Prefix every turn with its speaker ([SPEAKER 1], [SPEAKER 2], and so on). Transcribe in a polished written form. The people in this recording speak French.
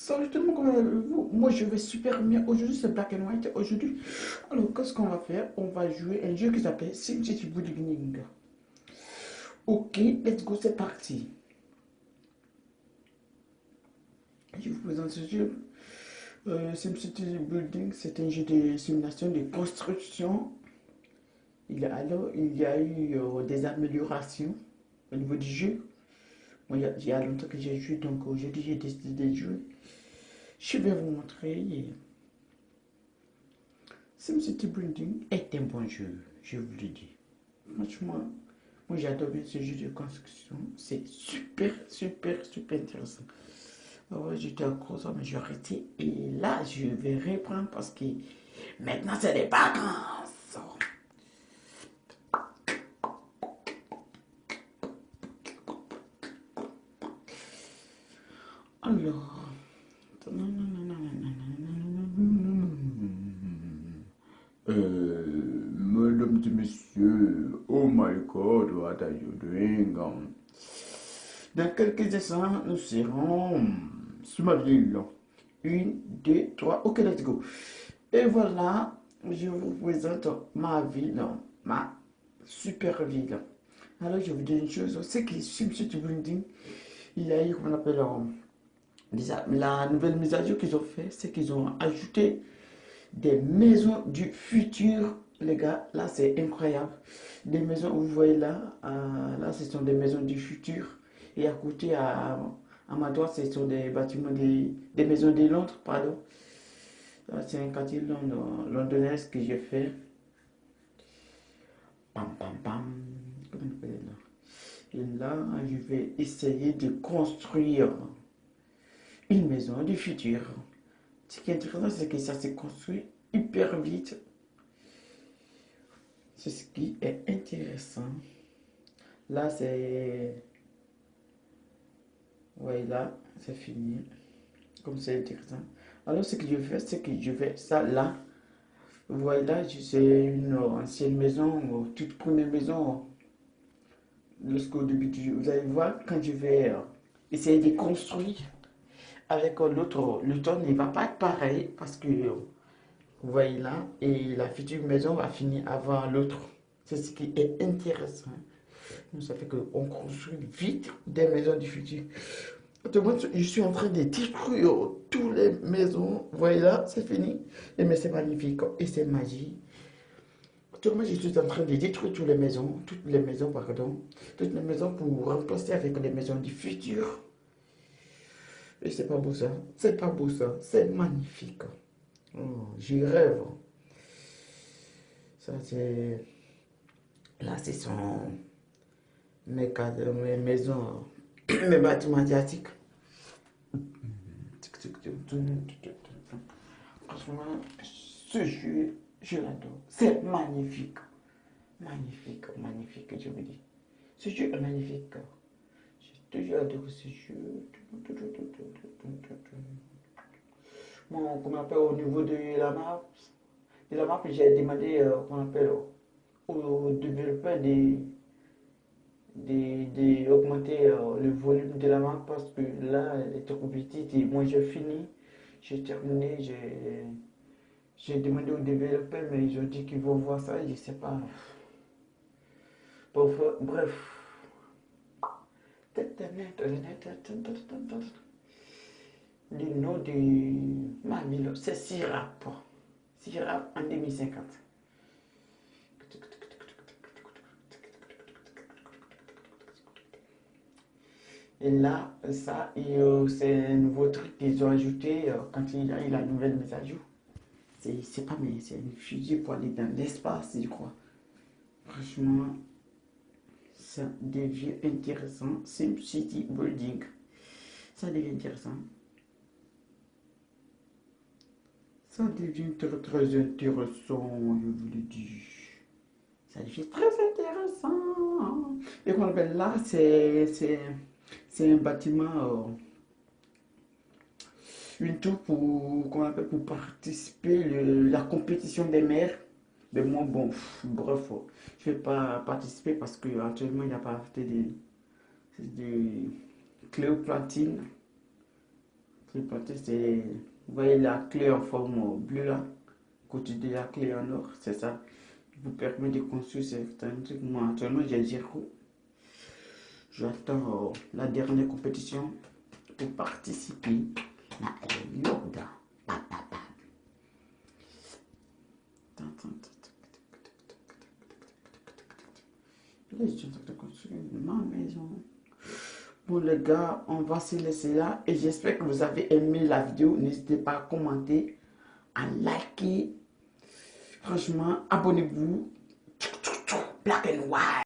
[SPEAKER 1] Salut tout le monde, comment allez-vous? Moi je vais super bien. Aujourd'hui c'est Black and White. Aujourd'hui, alors qu'est-ce qu'on va faire? On va jouer un jeu qui s'appelle SimCity Building. Ok, let's go, c'est parti. Je vous présente ce jeu. SimCity Building, c'est un jeu de simulation de construction. Il y a eu des améliorations au niveau du jeu. Moi, il y a longtemps que j'ai joué, donc aujourd'hui j'ai décidé de jouer. Je vais vous montrer. SimCity Building est un bon jeu, je vous le dis. Franchement, moi j'adore bien ce jeu de construction. C'est super, super, super intéressant. Ouais, j'étais à cause, mais j'ai arrêté. Et là, je vais reprendre parce que maintenant c'est les vacances. Alors, mesdames et messieurs, oh my god, what are you doing? Dans quelques instants, nous serons sur ma ville. Une, deux, trois, ok, let's go. Et voilà, je vous présente ma ville, ma super ville. Alors, je vous dis une chose, c'est que sur ce building, il y a eu, qu'on appelle, la nouvelle mise à jour qu'ils ont fait, c'est qu'ils ont ajouté des maisons du futur, les gars. Là, c'est incroyable. Des maisons, vous voyez là, là, ce sont des maisons du futur. Et à côté, à ma droite, ce sont des bâtiments, des maisons de Londres, pardon. C'est un quartier londonais que j'ai fait. Pam, pam, pam. Comment on appelle là? Et là, je vais essayer de construire une maison du futur. Ce qui est intéressant, c'est que ça s'est construit hyper vite. C'est ce qui est intéressant. Là, c'est... Ouais, là, c'est fini. Comme c'est intéressant. Alors, ce que je fais, c'est que je vais ça là. Vous voyez là, c'est une ancienne maison, toute première maison. Lorsqu'au début, vous allez voir, quand je vais essayer de construire avec l'autre, le ton ne va pas être pareil parce que vous voyez là, et la future maison va finir avant l'autre. C'est ce qui est intéressant. Ça fait qu'on construit vite des maisons du futur. Actuellement, je suis en train de détruire toutes les maisons. Vous voyez là, c'est fini. Mais c'est magnifique et c'est magique. Actuellement, je suis en train de détruire toutes les maisons, pardon, toutes les maisons pour remplacer avec les maisons du futur. Et c'est pas beau ça, c'est pas beau ça, c'est magnifique. Oh, j'y rêve. Ça, c'est. Là, ce sont mes maisons, mes bâtiments asiatiques. Franchement, ce jeu, je l'adore. C'est magnifique. Magnifique, magnifique, je vous dis. Ce jeu est magnifique. J'ai toujours adoré ce jeu. Bon, qu'on appelle au niveau de la map, j'ai demandé qu'on appelle aux développeurs d'augmenter le volume de la map parce que là, elle est trop petite et moi j'ai fini, j'ai terminé, j'ai demandé aux développeurs mais ils ont dit qu'ils vont voir ça, je sais pas. Bref. Le nom de ma ville, c'est Sirap. Sirap en 2050. Et là, ça, c'est un nouveau truc qu'ils ont ajouté quand il y a eu la nouvelle mise à jour. C'est pas mais c'est une fusée pour aller dans l'espace, je crois. Franchement, ça devient intéressant. SimCity Building. Ça devient intéressant. Ça devient très très intéressant, je vous le dis. Ça devient très intéressant. Et qu'on appelle là, c'est un bâtiment, une tour pour, qu'on appelle pour participer la compétition des maires. Mais moi, bon, bref, je ne vais pas participer parce qu'actuellement, il n'y a pas de Cléoplatine. Tripartite, c'est, vous voyez la clé en forme bleue là, côté de la clé en or, c'est ça. Qui vous permet de construire certains trucs. Moi, actuellement, j'ai 0. J'attends la dernière compétition pour participer. Là, elle est lourde. Je suis en train de construire ma maison. Bon les gars, on va se laisser là et j'espère que vous avez aimé la vidéo. N'hésitez pas à commenter, à liker. Franchement, abonnez-vous. Black and white.